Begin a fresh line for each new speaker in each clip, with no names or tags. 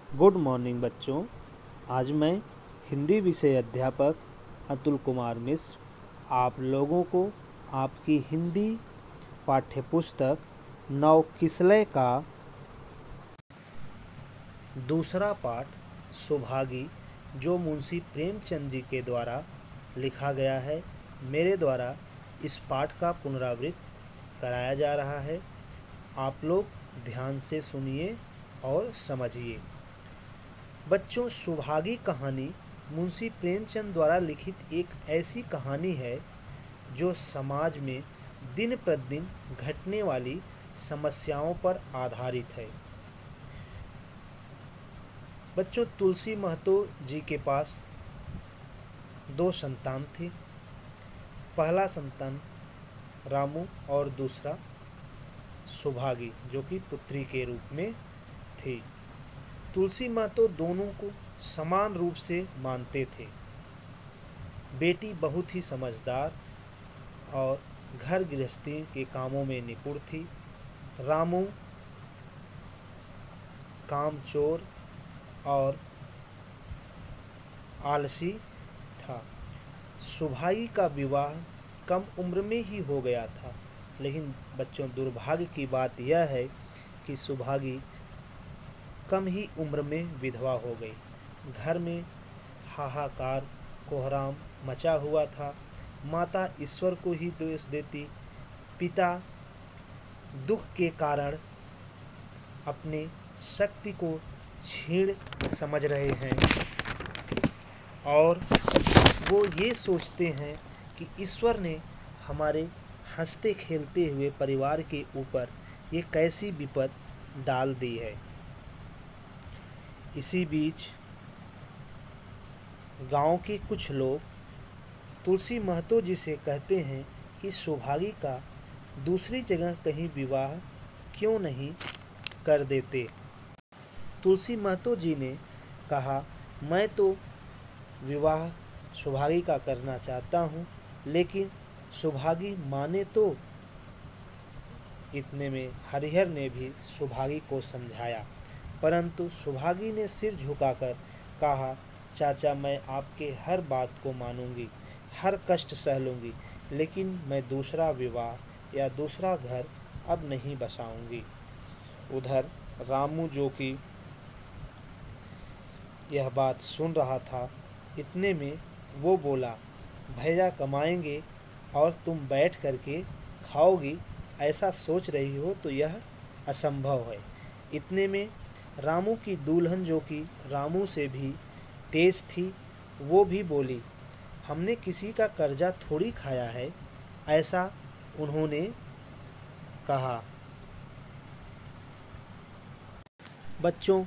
Good morning बच्चों। आज मैं हिंदी विषय अध्यापक अतुल कुमार मिश्र आप लोगों को आपकी हिंदी पाठ्यपुस्तक नौ किसलय का दूसरा पाठ सुभागी, जो मुंशी प्रेमचंद जी के द्वारा लिखा गया है, मेरे द्वारा इस पाठ का पुनरावृत्ति कराया जा रहा है। आप लोग ध्यान से सुनिए और समझिए। बच्चों, सुभागी कहानी मुंशी प्रेमचंद द्वारा लिखित एक ऐसी कहानी है जो समाज में दिन प्रतिदिन घटने वाली समस्याओं पर आधारित है। बच्चों, तुलसी महतो जी के पास दो संतान थे। पहला संतान रामू और दूसरा सुभागी, जो कि पुत्री के रूप में थी। तुलसी महतो दोनों को समान रूप से मानते थे। बेटी बहुत ही समझदार और घर गृहस्थी के कामों में निपुण थी। रामू कामचोर और आलसी था। सुभागी का विवाह कम उम्र में ही हो गया था, लेकिन बच्चों दुर्भाग्य की बात यह है कि सुभागी कम ही उम्र में विधवा हो गई। घर में हाहाकार कोहराम मचा हुआ था। माता ईश्वर को ही दोष देती, पिता दुख के कारण अपने शक्ति को छीण समझ रहे हैं और वो ये सोचते हैं कि ईश्वर ने हमारे हंसते खेलते हुए परिवार के ऊपर ये कैसी विपद डाल दी है। इसी बीच गांव के कुछ लोग तुलसी महतो जी से कहते हैं कि सुभागी का दूसरी जगह कहीं विवाह क्यों नहीं कर देते। तुलसी महतो जी ने कहा, मैं तो विवाह सुभागी का करना चाहता हूँ, लेकिन सुभागी माने तो। इतने में हरिहर ने भी सुभागी को समझाया, परंतु सुभागी ने सिर झुकाकर कहा, चाचा, मैं आपके हर बात को मानूंगी, हर कष्ट सह लूंगी, लेकिन मैं दूसरा विवाह या दूसरा घर अब नहीं बसाऊंगी। उधर रामू, जो कि यह बात सुन रहा था, इतने में वो बोला, भैया कमाएंगे और तुम बैठ करके खाओगी, ऐसा सोच रही हो तो यह असंभव है। इतने में रामू की दुल्हन, जो कि रामू से भी तेज थी, वो भी बोली, हमने किसी का कर्जा थोड़ी खाया है, ऐसा उन्होंने कहा। बच्चों,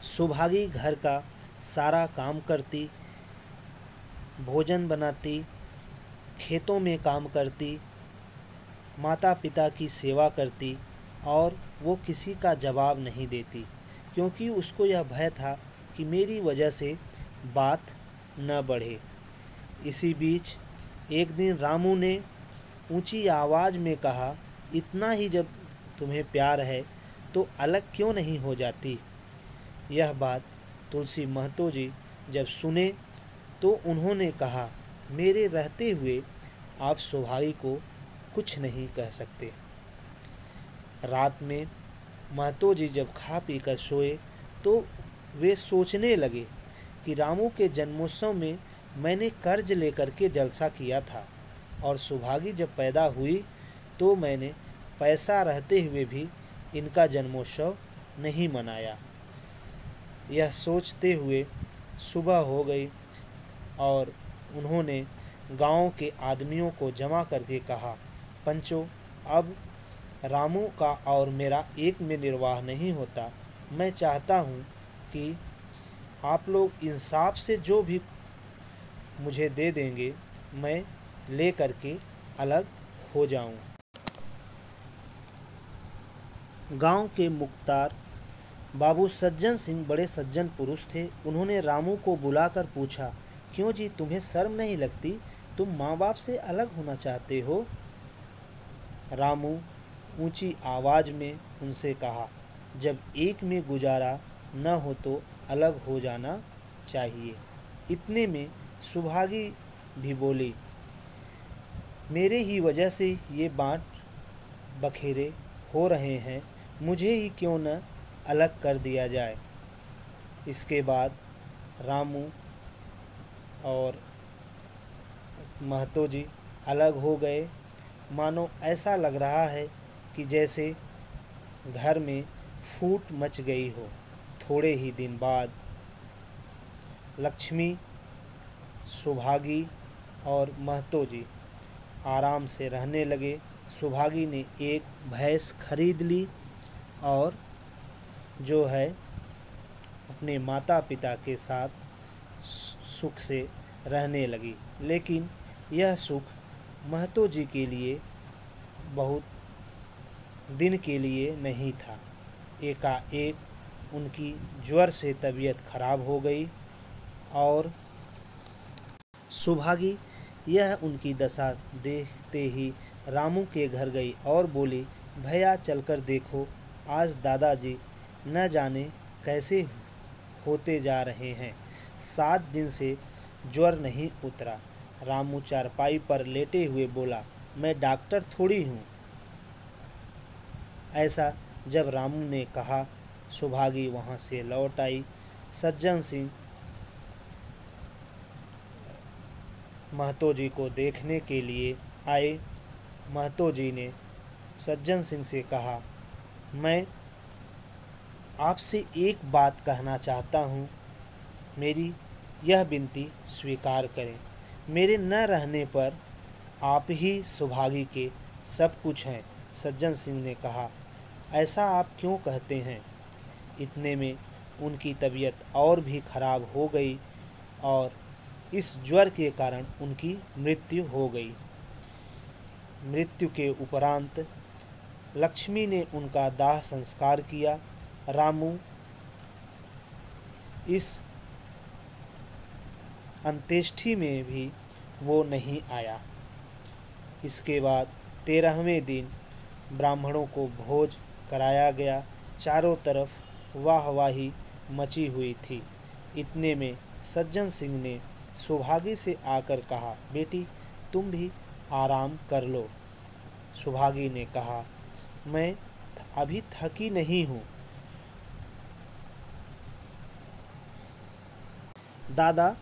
सुभागी घर का सारा काम करती, भोजन बनाती, खेतों में काम करती, माता पिता की सेवा करती और वो किसी का जवाब नहीं देती, क्योंकि उसको यह भय था कि मेरी वजह से बात न बढ़े। इसी बीच एक दिन रामू ने ऊंची आवाज़ में कहा, इतना ही जब तुम्हें प्यार है तो अलग क्यों नहीं हो जाती। यह बात तुलसी महतो जी जब सुने तो उन्होंने कहा, मेरे रहते हुए आप सुभागी को कुछ नहीं कह सकते। रात में महतो जी जब खा पी कर सोए तो वे सोचने लगे कि रामू के जन्मोत्सव में मैंने कर्ज लेकर के जलसा किया था और सुभागी जब पैदा हुई तो मैंने पैसा रहते हुए भी इनका जन्मोत्सव नहीं मनाया। यह सोचते हुए सुबह हो गई और उन्होंने गांव के आदमियों को जमा करके कहा, पंचों, अब रामू का और मेरा एक में निर्वाह नहीं होता। मैं चाहता हूँ कि आप लोग इंसाफ से जो भी मुझे दे देंगे, मैं ले करके अलग हो जाऊँ। गांव के मुख्तार बाबू सज्जन सिंह बड़े सज्जन पुरुष थे। उन्होंने रामू को बुलाकर पूछा, क्यों जी, तुम्हें शर्म नहीं लगती? तुम माँ बाप से अलग होना चाहते हो? रामू ऊंची आवाज़ में उनसे कहा, जब एक में गुजारा न हो तो अलग हो जाना चाहिए। इतने में सुभागी भी बोली, मेरे ही वजह से ये बाँट बखेरे हो रहे हैं, मुझे ही क्यों न अलग कर दिया जाए। इसके बाद रामू और महतो जी अलग हो गए। मानो ऐसा लग रहा है कि जैसे घर में फूट मच गई हो। थोड़े ही दिन बाद लक्ष्मी, सुभागी और महतो जी आराम से रहने लगे। सुभागी ने एक भैंस खरीद ली और जो है अपने माता पिता के साथ सुख से रहने लगी। लेकिन यह सुख महतो जी के लिए बहुत दिन के लिए नहीं था। एकाएक उनकी ज्वर से तबीयत खराब हो गई और सुभागी यह उनकी दशा देखते ही रामू के घर गई और बोली, भैया चलकर देखो, आज दादाजी न जाने कैसे होते जा रहे हैं। 7 दिन से ज्वर नहीं उतरा। रामू चारपाई पर लेटे हुए बोला, मैं डॉक्टर थोड़ी हूँ। ऐसा जब रामू ने कहा, सुभागी वहाँ से लौट आई। सज्जन सिंह महतो जी को देखने के लिए आए। महतो जी ने सज्जन सिंह से कहा, मैं आपसे एक बात कहना चाहता हूँ, मेरी यह विनती स्वीकार करें। मेरे न रहने पर आप ही सुभागी के सब कुछ हैं। सज्जन सिंह ने कहा, ऐसा आप क्यों कहते हैं। इतने में उनकी तबीयत और भी खराब हो गई और इस ज्वर के कारण उनकी मृत्यु हो गई। मृत्यु के उपरांत लक्ष्मी ने उनका दाह संस्कार किया। रामू इस अंत्येष्टि में भी वो नहीं आया। इसके बाद 13वें दिन ब्राह्मणों को भोज कराया गया। चारों तरफ वाहवाही मची हुई थी। इतने में सज्जन सिंह ने सुभागी से आकर कहा, बेटी तुम भी आराम कर लो। सुभागी ने कहा, मैं अभी थकी नहीं हूँ। दादा,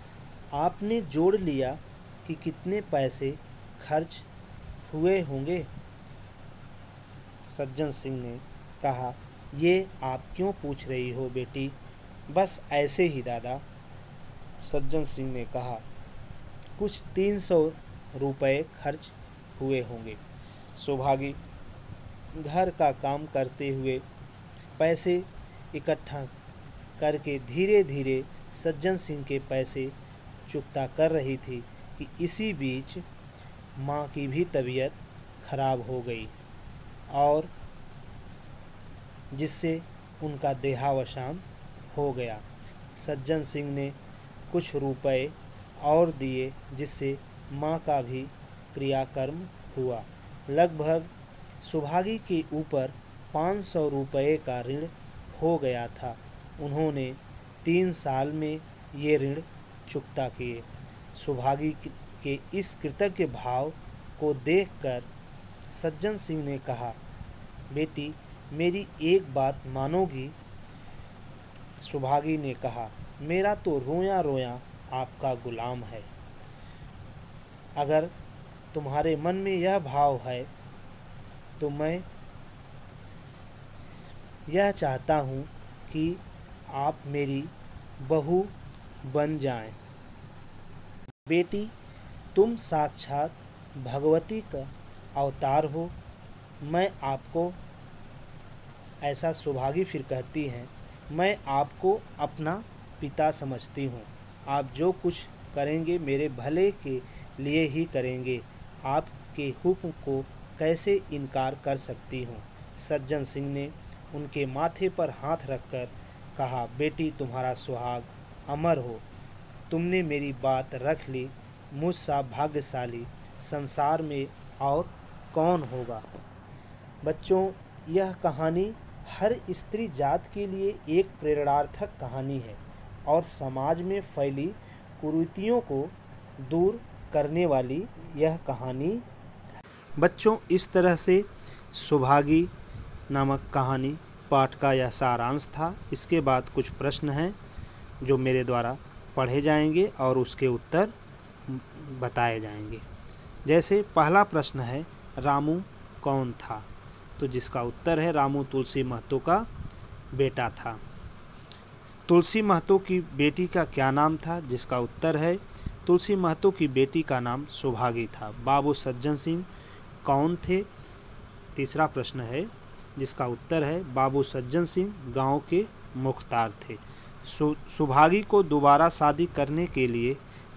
आपने जोड़ लिया कि कितने पैसे खर्च हुए होंगे। सज्जन सिंह ने कहा, ये आप क्यों पूछ रही हो बेटी, बस ऐसे ही दादा। सज्जन सिंह ने कहा, कुछ 300 रुपये खर्च हुए होंगे। सुभागी घर का काम करते हुए पैसे इकट्ठा करके धीरे धीरे सज्जन सिंह के पैसे चुकता कर रही थी कि इसी बीच माँ की भी तबीयत खराब हो गई और जिससे उनका देहावसान हो गया। सज्जन सिंह ने कुछ रुपए और दिए जिससे माँ का भी क्रियाकर्म हुआ। लगभग सुभागी के ऊपर 500 रुपये का ऋण हो गया था। उन्होंने 3 साल में ये ऋण चुकता किए। सुभागी के इस कृतज्ञ भाव को देखकर सज्जन सिंह ने कहा, बेटी मेरी एक बात मानोगी। सुभागी ने कहा, मेरा तो रोया रोया आपका गुलाम है। अगर तुम्हारे मन में यह भाव है तो मैं यह चाहता हूँ कि आप मेरी बहू बन जाएं। बेटी तुम साक्षात भगवती का अवतार हो। मैं आपको, ऐसा सुभागी फिर कहती हैं, मैं आपको अपना पिता समझती हूँ। आप जो कुछ करेंगे मेरे भले के लिए ही करेंगे। आपके हुक्म को कैसे इनकार कर सकती हूँ। सज्जन सिंह ने उनके माथे पर हाथ रखकर कहा, बेटी तुम्हारा सुहाग अमर हो। तुमने मेरी बात रख ली। मुझसा भाग्यशाली संसार में और कौन होगा। बच्चों, यह कहानी हर स्त्री जात के लिए एक प्रेरणार्थक कहानी है और समाज में फैली कुरीतियों को दूर करने वाली यह कहानी। बच्चों, इस तरह से सुभागी नामक कहानी पाठ का यह सारांश था। इसके बाद कुछ प्रश्न हैं जो मेरे द्वारा पढ़े जाएंगे और उसके उत्तर बताए जाएंगे। जैसे पहला प्रश्न है, रामू कौन था? तो जिसका उत्तर है रामू तुलसी महतो का बेटा था। तुलसी महतो की बेटी का क्या नाम था? जिसका उत्तर है तुलसी महतो की बेटी का नाम सुभागी था। बाबू सज्जन सिंह कौन थे? तीसरा प्रश्न है जिसका उत्तर है बाबू सज्जन सिंह गांव के मुख्तार थे। सुभागी को दोबारा शादी करने के लिए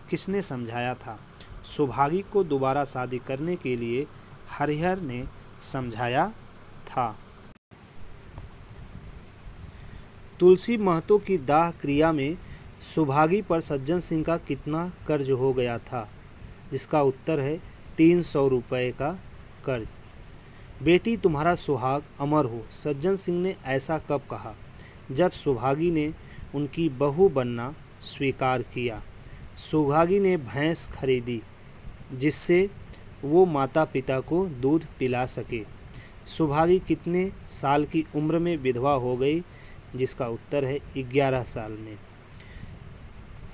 किसने समझाया था? सुभागी को दोबारा शादी करने के लिए हरिहर ने समझाया था। तुलसी महतो की दाह क्रिया में सुभागी पर सज्जन सिंह का कितना कर्ज हो गया था? जिसका उत्तर है 300 रुपये का कर्ज। बेटी तुम्हारा सुहाग अमर हो, सज्जन सिंह ने ऐसा कब कहा? जब सुभागी ने उनकी बहू बनना स्वीकार किया। सुभागी ने भैंस खरीदी जिससे वो माता पिता को दूध पिला सके। सुभागी कितने साल की उम्र में विधवा हो गई? जिसका उत्तर है 11 साल में।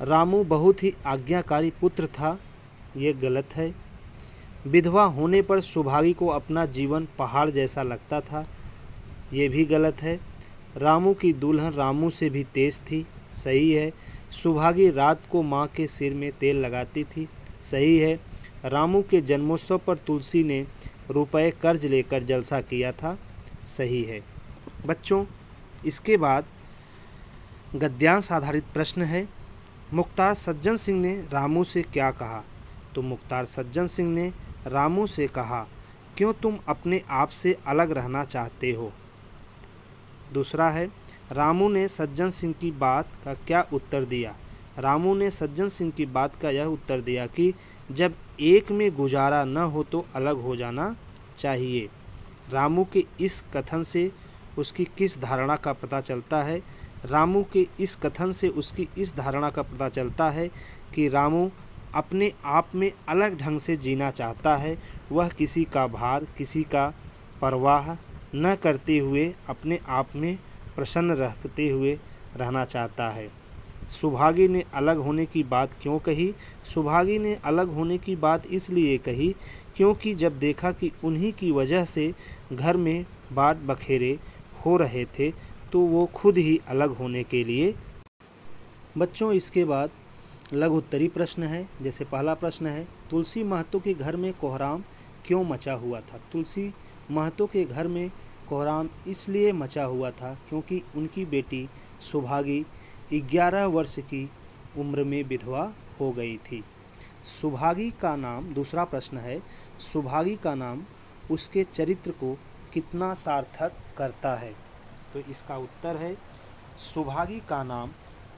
रामू बहुत ही आज्ञाकारी पुत्र था, ये गलत है। विधवा होने पर सुभागी को अपना जीवन पहाड़ जैसा लगता था, ये भी गलत है। रामू की दुल्हन रामू से भी तेज थी, सही है। सुभागी रात को माँ के सिर में तेल लगाती थी, सही है। रामू के जन्मोत्सव पर तुलसी ने रुपए कर्ज लेकर जलसा किया था, सही है। बच्चों, इसके बाद गद्यांश आधारित प्रश्न है। मुख्तार सज्जन सिंह ने रामू से क्या कहा? तो मुख्तार सज्जन सिंह ने रामू से कहा, क्यों तुम अपने आप से अलग रहना चाहते हो? दूसरा है, रामू ने सज्जन सिंह की बात का क्या उत्तर दिया? रामू ने सज्जन सिंह की बात का यह उत्तर दिया कि जब एक में गुजारा न हो तो अलग हो जाना चाहिए। रामू के इस कथन से उसकी किस धारणा का पता चलता है? रामू के इस कथन से उसकी इस धारणा का पता चलता है कि रामू अपने आप में अलग ढंग से जीना चाहता है। वह किसी का भार, किसी का परवाह न करते हुए अपने आप में प्रसन्न रखते हुए रहना चाहता है। सुभागी ने अलग होने की बात क्यों कही? सुभागी ने अलग होने की बात इसलिए कही क्योंकि जब देखा कि उन्हीं की वजह से घर में बाट बखेरे हो रहे थे तो वो खुद ही अलग होने के लिए। बच्चों, इसके बाद लघु उत्तरी प्रश्न है। जैसे पहला प्रश्न है, तुलसी महतो के घर में कोहराम क्यों मचा हुआ था? तुलसी महतो के घर में कोहराम इसलिए मचा हुआ था क्योंकि उनकी बेटी सुभागी 11 वर्ष की उम्र में विधवा हो गई थी। सुभागी का नाम, दूसरा प्रश्न है, सुभागी का नाम उसके चरित्र को कितना सार्थक करता है? तो इसका उत्तर है सुभागी का नाम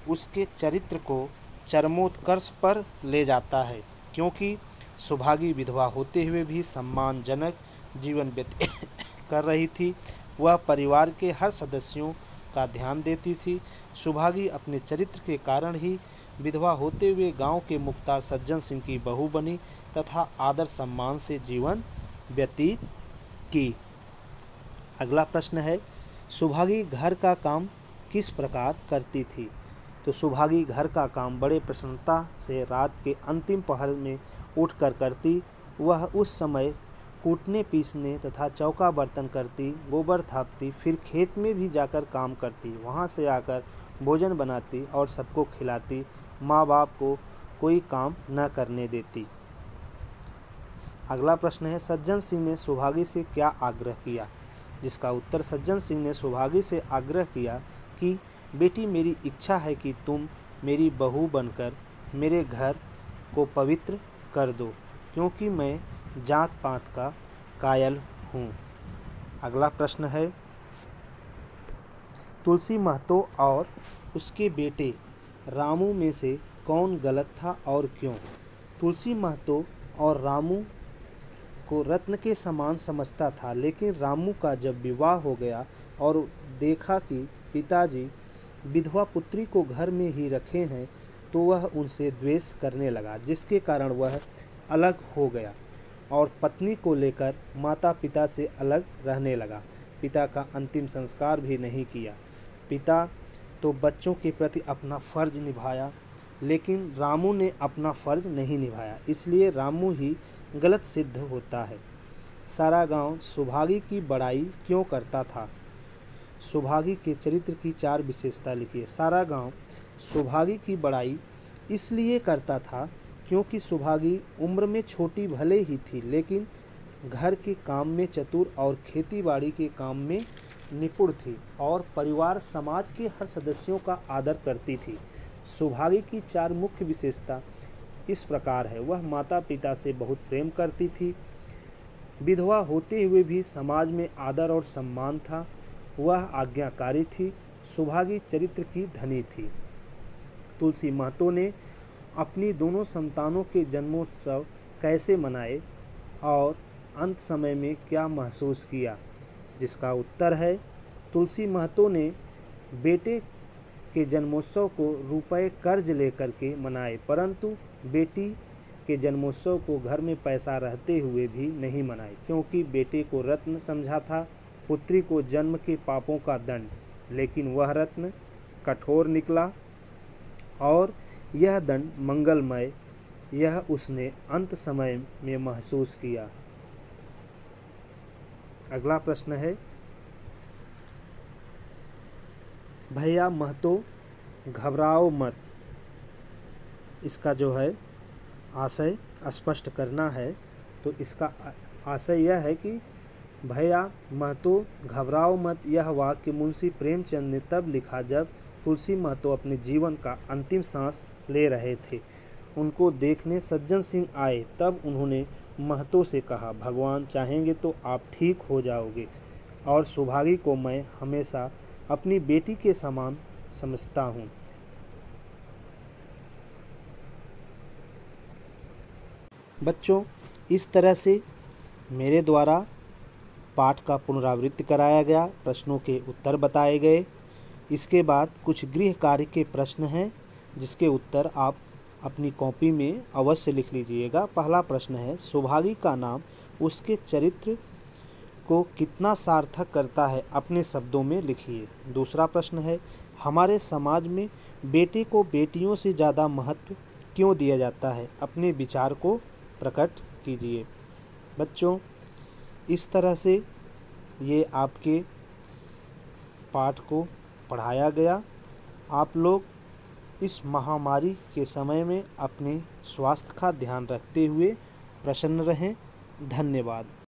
उसके चरित्र को चरमोत्कर्ष पर ले जाता है क्योंकि सुभागी विधवा होते हुए भी सम्मानजनक जीवन व्यतीत कर रही थी। वह परिवार के हर सदस्यों का ध्यान देती थी। सुभागी अपने चरित्र के कारण ही विधवा होते हुए गांव के मुख्तार सज्जन सिंह की बहू बनी तथा आदर सम्मान से जीवन व्यतीत की। अगला प्रश्न है, सुभागी घर का काम किस प्रकार करती थी? तो सुभागी घर का काम बड़े प्रसन्नता से रात के अंतिम पहर में उठकर करती। वह उस समय कूटने पीसने तथा चौका बर्तन करती, गोबर थापती, फिर खेत में भी जाकर काम करती, वहाँ से आकर भोजन बनाती और सबको खिलाती। माँ बाप को कोई काम न करने देती। अगला प्रश्न है, सज्जन सिंह ने सुभागी से क्या आग्रह किया? जिसका उत्तर, सज्जन सिंह ने सुभागी से आग्रह किया कि बेटी, मेरी इच्छा है कि तुम मेरी बहू बनकर मेरे घर को पवित्र कर दो क्योंकि मैं जात पात का कायल हूँ। अगला प्रश्न है, तुलसी महतो और उसके बेटे रामू में से कौन गलत था और क्यों? तुलसी महतो और रामू को रत्न के समान समझता था, लेकिन रामू का जब विवाह हो गया और देखा कि पिताजी विधवा पुत्री को घर में ही रखे हैं तो वह उनसे द्वेष करने लगा, जिसके कारण वह अलग हो गया और पत्नी को लेकर माता पिता से अलग रहने लगा। पिता का अंतिम संस्कार भी नहीं किया। पिता तो बच्चों के प्रति अपना फ़र्ज निभाया, लेकिन रामू ने अपना फ़र्ज नहीं निभाया, इसलिए रामू ही गलत सिद्ध होता है। सारा गांव सुभागी की बड़ाई क्यों करता था? सुभागी के चरित्र की 4 विशेषता लिखिए। सारा गांव सुभागी की बड़ाई इसलिए करता था क्योंकि सुभागी उम्र में छोटी भले ही थी, लेकिन घर के काम में चतुर और खेतीबाड़ी के काम में निपुण थी और परिवार समाज के हर सदस्यों का आदर करती थी। सुभागी की 4 मुख्य विशेषता इस प्रकार है। वह माता पिता से बहुत प्रेम करती थी, विधवा होते हुए भी समाज में आदर और सम्मान था, वह आज्ञाकारी थी, सुभागी चरित्र की धनी थी। तुलसी महतो ने अपनी दोनों संतानों के जन्मोत्सव कैसे मनाए और अंत समय में क्या महसूस किया? जिसका उत्तर है, तुलसी महतो ने बेटे के जन्मोत्सव को रुपए कर्ज लेकर के मनाए, परंतु बेटी के जन्मोत्सव को घर में पैसा रहते हुए भी नहीं मनाए, क्योंकि बेटे को रत्न समझा था, पुत्री को जन्म के पापों का दंड। लेकिन वह रत्न कठोर निकला और यह दंड मंगलमय, यह उसने अंत समय में महसूस किया। अगला प्रश्न है, भैया महतो घबराओ मत। इसका जो है आशय स्पष्ट करना है, तो इसका आशय यह है कि भैया महतो घबराओ मत, यह वाक्य मुंशी प्रेमचंद ने तब लिखा जब तुलसी महतो अपने जीवन का अंतिम सांस ले रहे थे। उनको देखने सज्जन सिंह आए, तब उन्होंने महतो से कहा, भगवान चाहेंगे तो आप ठीक हो जाओगे और सुभागी को मैं हमेशा अपनी बेटी के समान समझता हूँ। बच्चों, इस तरह से मेरे द्वारा पाठ का पुनरावृत्ति कराया गया, प्रश्नों के उत्तर बताए गए। इसके बाद कुछ गृह कार्य के प्रश्न हैं, जिसके उत्तर आप अपनी कॉपी में अवश्य लिख लीजिएगा। पहला प्रश्न है, सुभागी का नाम उसके चरित्र को कितना सार्थक करता है, अपने शब्दों में लिखिए। दूसरा प्रश्न है, हमारे समाज में बेटे को बेटियों से ज़्यादा महत्व क्यों दिया जाता है, अपने विचार को प्रकट कीजिए। बच्चों, इस तरह से ये आपके पाठ को पढ़ाया गया। आप लोग इस महामारी के समय में अपने स्वास्थ्य का ध्यान रखते हुए प्रसन्न रहें। धन्यवाद।